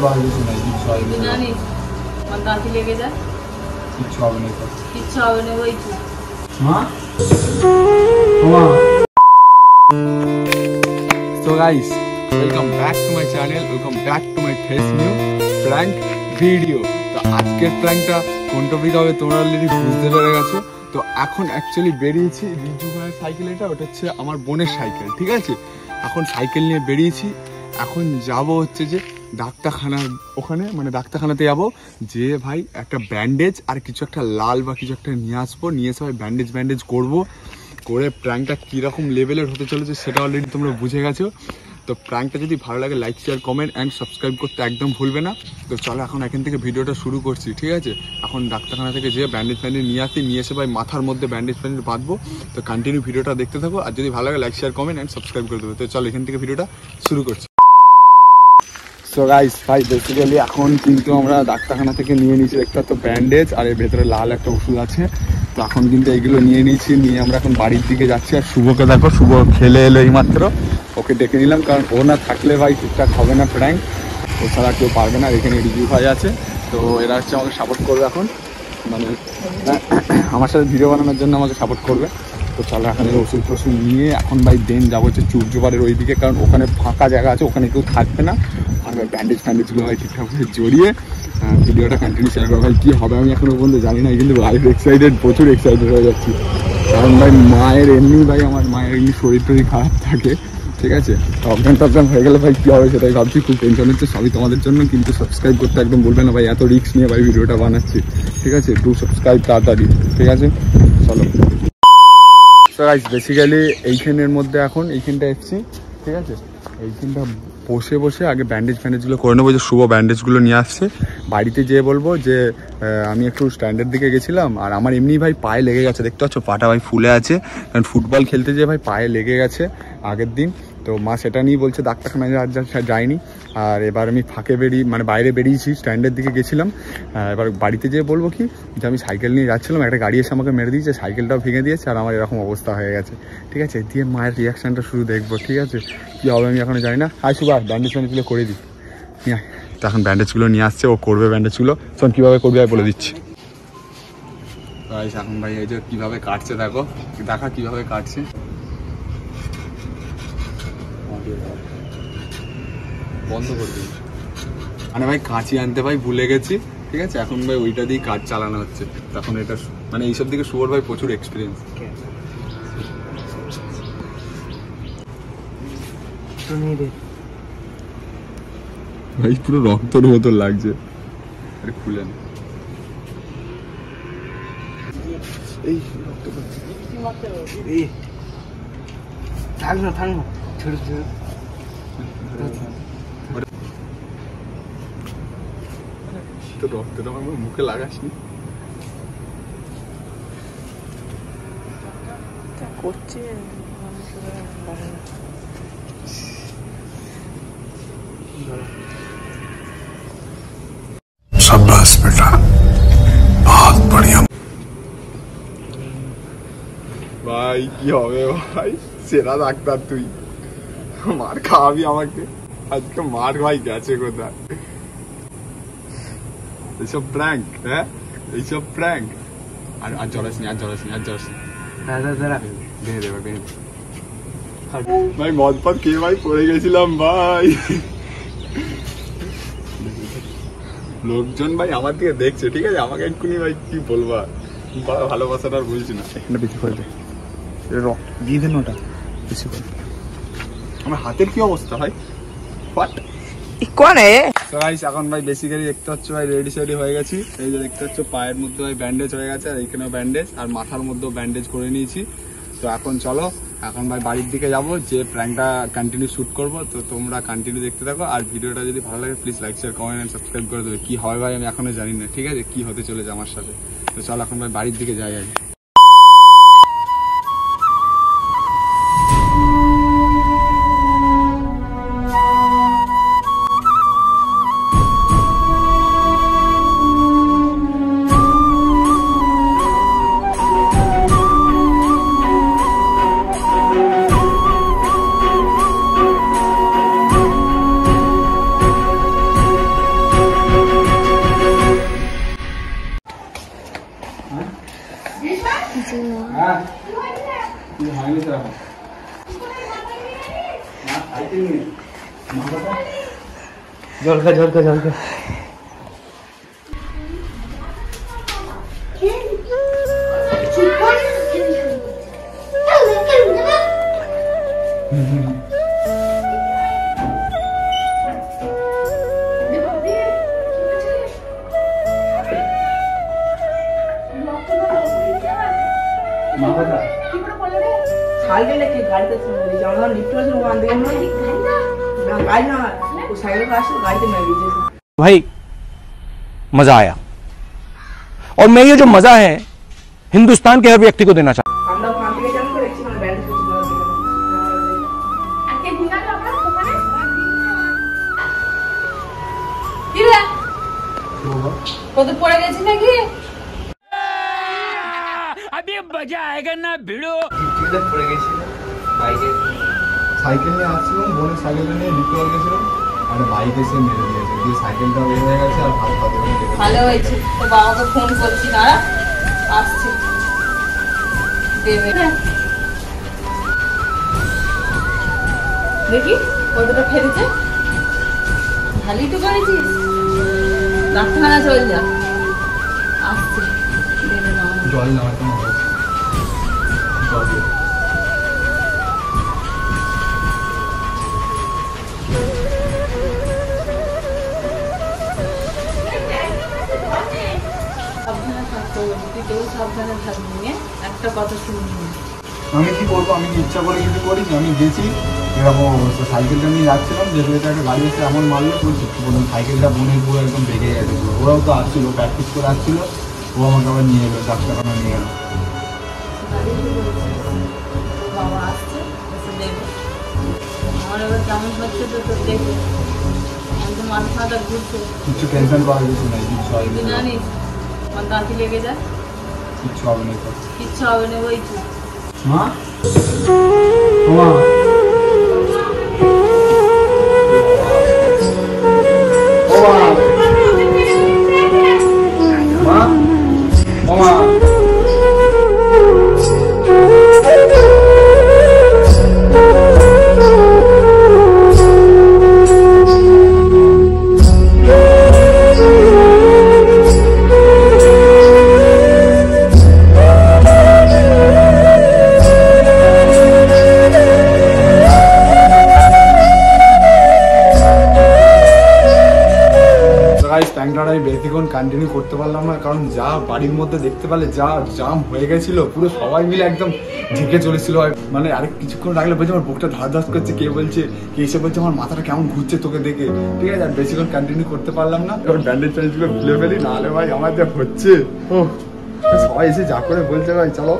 হয় কিছু নাই, কিচ্ছু হয় না। জানিস আমার দাঁতি লেগে যায়, কিচ্ছু হবে না, কিচ্ছু হবে না। ওই তো মা So guys, welcome back to my channel, welcome back to my first new prank video. তো আজকের প্র্যাঙ্কটা কোন টপিক হবে তোমরা অলরেডি বুঝতে পেরে গেছো। তো এখন অ্যাকচুয়ালি বেরিয়েছি রিজু ভাইয়ের সাইকেল, এটা ওটা হচ্ছে আমার বোনের সাইকেল, ঠিক আছে। এখন সাইকেল নিয়ে বেরিয়েছি, এখন যাব হচ্ছে যে ডাক্তারখানার ওখানে, মানে ডাক্তারখানাতে যাবো, যে ভাই একটা ব্যান্ডেজ আর কিছু একটা লাল বা কিছু একটা নিয়ে আসবো, নিয়ে এসে ভাই ব্যান্ডেজ করবো, করে প্র্যাঙ্কটা কীরকম লেভেলের হতে চলেছে সেটা অলরেডি তোমরা বুঝে গেছো। তো প্র্যাঙ্কটা যদি ভালো লাগে like share comment and subscribe করতে একদম ভুলবে না। তো চলো এখন এখান থেকে ভিডিওটা শুরু করছি, ঠিক আছে। এখন ডাক্তারখানা থেকে যে ব্যান্ডেজ নিয়ে এসে ভাই মাথার মধ্যে ব্যান্ডেজ বাঁধবো। তো কন্টিনিউ ভিডিওটা দেখতে থাকো, আর যদি ভালো লাগে like share comment and subscribe করে দেবো। তো চলো এখান থেকে ভিডিওটা শুরু করছি। সো গাইস ভাই বেসিক্যালি এখন কিন্তু আমরা ডাক্তারখানা থেকে নিয়ে নিয়েছি একটা তো ব্যান্ডেজ, আর এর ভেতরে লাল একটা ওষুধ আছে। তো এখন কিন্তু এইগুলো নিয়ে নিয়েছি, নিয়ে আমরা এখন বাড়ির দিকে যাচ্ছি। আর শুভকে দেখো, শুভ খেলে এলো এইমাত্র, ওকে ডেকে নিলাম, কারণ ও না থাকলে ভাই ঠিকঠাক হবে না প্র্যাঙ্ক, ও ছাড়া কেউ পারবে না। আর এখানে রিজু ভাই আছে, তো এরা হচ্ছে আমাকে সাপোর্ট করবে এখন, মানে আমার সাথে ভিডিও বানানোর জন্য আমাকে সাপোর্ট করবে। তো চলো এখন ওষুধ টষুধ নিয়ে এখন ভাই দেন যাবো হচ্ছে চুপজোপারের ওই দিকে, কারণ ওখানে ফাঁকা জায়গা আছে, ওখানে কেউ থাকবে না। আর ভাই ব্যান্ডেজগুলো ভাই ঠিকঠাকভাবে জড়িয়ে ভিডিওটা কন্টিনিউ শেয়ার করবো। ভাই কী হবে আমি এখনও পর্যন্ত জানি না, কিন্তু ভাই এক্সাইটেড, প্রচুর এক্সাইটেড হয়ে যাচ্ছি। কারণ ভাই আমার মায়ের এমনি শরীর টরীর খারাপ থাকে, ঠিক আছে। অজ্ঞান হয়ে গেলে ভাই কী হবে সেটাই ভাবছি, খুব টেনশন হচ্ছে। সবই তোমাদের জন্য, কিন্তু সাবস্ক্রাইব করতে একদম বলবে না ভাই, এত রিস্ক নিয়ে ভাই ভিডিওটা বানাচ্ছি, ঠিক আছে। একটু সাবস্ক্রাইব তাড়াতাড়ি, ঠিক আছে। চলো তো গাইস বেসিক্যালি এইখানের মধ্যে এখন এইখানটা এসছি, ঠিক আছে। এইখানটা বসে আগে ব্যান্ডেজগুলো করে নেবো, যে শুভ ব্যান্ডেজগুলো নিয়ে আসছে। বাড়িতে যেয়ে বলবো যে আমি একটু স্ট্যান্ডের দিকে গেছিলাম, আর আমার এমনি ভাই পায়ে লেগে গেছে, দেখতে পাচ্ছ পাটা ভাই ফুলে আছে, কারণ ফুটবল খেলতে যেয়ে ভাই পায়ে লেগে গেছে আগের দিন। তো মা সেটা নিয়ে বলছে ডাক্তারখানায় যায়নি। আর এবার আমি বাইরে বেরিয়েছি, স্ট্যান্ডের দিকে গেছিলাম। এবার বাড়িতে যেয়ে বলবো কি যে আমি সাইকেল নিয়ে যাচ্ছিলাম, একটা গাড়ি এসে আমাকে মেরে দিয়েছে, সাইকেলটাও ভেঙে দিয়েছে, আর আমার এরকম অবস্থা হয়ে গেছে, ঠিক আছে। দিয়ে মায়ের রিয়াকশানটা শুধু দেখবো, ঠিক আছে। কী হবে আমি এখনো জানি না। শুভ ব্যান্ডেজগুলো করে দিই, তো এখন ব্যান্ডেজগুলো নিয়ে আসছে, ও করবে ব্যান্ডেজগুলো। শোন কীভাবে করবে আমি বলে দিচ্ছি। এখন ভাই এই যে কীভাবে কাটছে, দেখা কীভাবে কাটছে। বন্ধ করে দিই, মানে ভাই কাঁচি আনতে ভাই ভুলে গেছি, ঠিক আছে। এখন ভাই ওইটা দিয়ে কাজ চালানো হচ্ছে। তখন এটা মানে এইসব দিকে শুভর ভাই প্রচুর এক্সপিরিয়েন্স। ভাই পুরো রক্তর মতো লাগছে, আরে খুলে না এই থাক না ছোট তো রক্তটা আমার মুখে লাগাসনি করছে। शाबाश बेटा, बहुत बढ़िया। ভাই কি হবে ভাই, সেরা ডাক্তার তুই, মার খাওয়াবি আমাকে আজকে। মার ভাই গেছে কোথায়, এইসব প্র্যাঙ্ক, হ্যাঁ এইসব প্র্যাঙ্ক। আর জড়াসনি ভাই, মদ পদ খেয়ে ভাই পড়ে গেছিলাম ভাই। লোকজন ভাই আমার দিকে দেখছে, ঠিক আছে। আমাকে এক্ষুনি ভাই কি বলবো, ভালোবাসাটা আর বলছি না। এখানে বেশি করে দিয়ে দেন, ওটা বেশি করে। আমার হাতের কি অবস্থা ভাই, এখন ভাই বেসিক্যালি দেখতে পাচ্ছ ভাই রেডি সেডি হয়ে গেছি। এই যে দেখতে পাচ্ছ পায়ের মধ্যে ভাই ব্যান্ডেজ হয়ে গেছে, আর এইখানেও ব্যান্ডেজ, আর মাথার মধ্যেও ব্যান্ডেজ করে নিয়েছি। তো এখন চলো এখন ভাই বাড়ির দিকে যাবো, যে প্র্যাঙ্কটা কন্টিনিউ শুট করবো। তো তোমরা কন্টিনিউ দেখতে থাকো, আর ভিডিওটা যদি ভালো লাগে please like share comment and subscribe করে দেবে। কি হয় ভাই আমি এখনো জানি না, ঠিক আছে, কি হতে চলেছে আমার সাথে। তো চলো এখন ভাই বাড়ির দিকে যাই আগে। হয়নি তো এখন জল খা জল খা জল খা সাইকেল কি গাড়িতে চলে আমরা লিফট আছে ওখান থেকে না গাড়ি না ও সাইকেল আসছে গাড়িতে মেরে দিয়েছে भाई मजा आया और मैं ये जो मजा है हिंदुस्तान के हर व्यक्ति को देना चाहता हूं। আমরা ওখান থেকে জানো করে একটু ব্যান্ডেজ করতে আজকে ঘুরা তো আমরা ওখানে দিলা কত পড়ে গেছি নাকি अभी मजा आएगा ना भिड़ो पड़ गई বাইকে সাইকেল নিয়ে আসছিলাম বোনের সাইকেলটা নিয়ে লিফটে গেছিলাম আর বাইক এসে মেরে দিয়েছে দিয়ে সাইকেলটা বের হয়ে গেছে আর হাত পাতে ভালো হয়েছে তো বাবাকে ফোন করছি দাঁড়া আসছি দেবে দেখি কতটা ফেলেছে ভালোই তো করেছিস ডাক্তারখানা চল যা আসছি দেবে না জল নেওয়ার কোনো জল দিয়ে সাবধানে থাকতে হবে তুই কেউ সাবধানে থাকবি না একটা কথা শুনবি না আমি কি করবো আমি কি ইচ্ছা করে কিছু করিনি আমি গেছি এরকম সাইকেলটা নিয়ে যাচ্ছিলাম যেতে যেতে একটা গাড়ি এসে এমন মারলো তো বলুন সাইকেলটা বোনের পুরো একদম বেগে গেছে ওরাও তো আসছিল প্র্যাকটিস করে আসছিল ও আমাকে আবার নিয়ে এলো ডাক্তারখানা নিয়ে এলো বাবা আসছে এসে দেবে আমার এবার কেমন হচ্ছে তো তোর দেখে আমি তো মাথা ফাটা ঘুরছে কিছু টেনশন করার কিছু নাই কিচ্ছু হবে তুই না জানিস আমার দাঁতি লেগে যায় কিচ্ছু হবে না তো কিচ্ছু হবে না ওই তুই মা মা আমি বেশিক্ষণ কন্টিনিউ করতে পারলাম না কারণ যা বাড়ির মধ্যে দেখতে পারলে যা জাম হয়ে গেছিল পুরো সবাই মিলে একদম ঢেকে চলেছিল মানে আরেক কিছুক্ষণ রাখলে বলছে আমার বুকটা ধার ধাস করছে কে বলছে কে এসে বলছে আমার মাথাটা কেমন ঘুরছে তোকে দেখে ঠিক আছে আর বেশিক্ষণ কন্টিনিউ করতে পারলাম না এবার ব্যান্ডেজ ফ্যান্ডেজ গুলো খুলে ফেলি নাহলে ভাই আমার যা হচ্ছে ও সবাই এসে যা করে বলছে ভাই চলো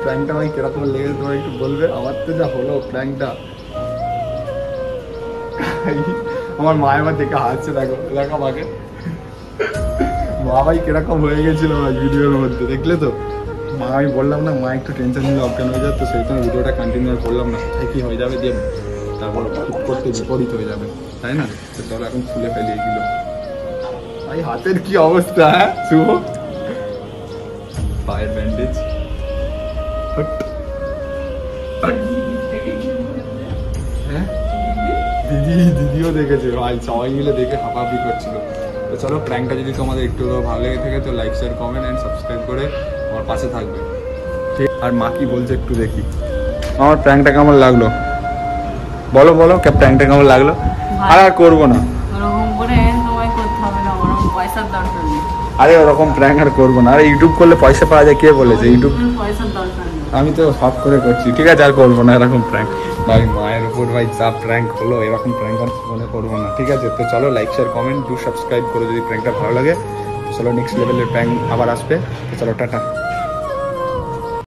প্র্যাঙ্কটা ভাই কিরকম লেগেছে তোমার একটু বলবে আমার তো যা হলো প্র্যাঙ্কটা আমার মা এবার দেখে হাসছে দেখো দেখো আমাকে মা ভাই কিরকম হয়ে গেছিল ভিডিওর মধ্যে দেখলে তো মা আমি বললাম না মা একটু টেনশন নিলে অজ্ঞান হয়ে যাবে তো সেই জন্য ভিডিওটা কন্টিনিউ করলাম না তাই কি হয়ে যাবে দিয়ে তারপর ঠিক করতে বিপরীত হয়ে যাবে তাই না তো চলো এখন খুলে ফেলি এগুলো ভাই হাতের কি অবস্থা হ্যাঁ শুভ পায়ের ব্যান্ডেজ হ্যাঁ দিদিও দেখেছে ভাই সবাই মিলে দেখে হাঁপাহাঁপি করছিল তো চলো প্র্যাঙ্কটা যদি তোমাদের একটু ভালো লেগে থাকে তো like share comment and subscribe করে আমার পাশে থাকবে ঠিক আর মা কি বলছে একটু দেখি আমার প্র্যাঙ্কটা কেমন লাগলো বলো বলো প্র্যাঙ্কটা কেমন লাগলো আর করবো না ওরকম করে সময় করতে হবে না ওরকম পয়সার দরকার নেই আরে ওরকম প্র্যাঙ্ক আর করবো না আর ইউটিউব করলে পয়সা পাওয়া যায় কে বলেছে ইউটিউব পয়সার দরকার নেই আমি তো সব করে করছি ঠিক আছে আর করবো না এরকম প্র্যাঙ্ক ভাই মায়ের উপর ভাই যা প্র্যাঙ্ক হলো এরকম প্র্যাঙ্ক আর মনে করবো না ঠিক আছে তো চলো লাইক শেয়ার কমেন্ট সাবস্ক্রাইব করো যদি প্র্যাঙ্কটা ভালো লাগে চলো নেক্সট লেভেলের প্র্যাঙ্ক আবার আসবে তো চলো টাটা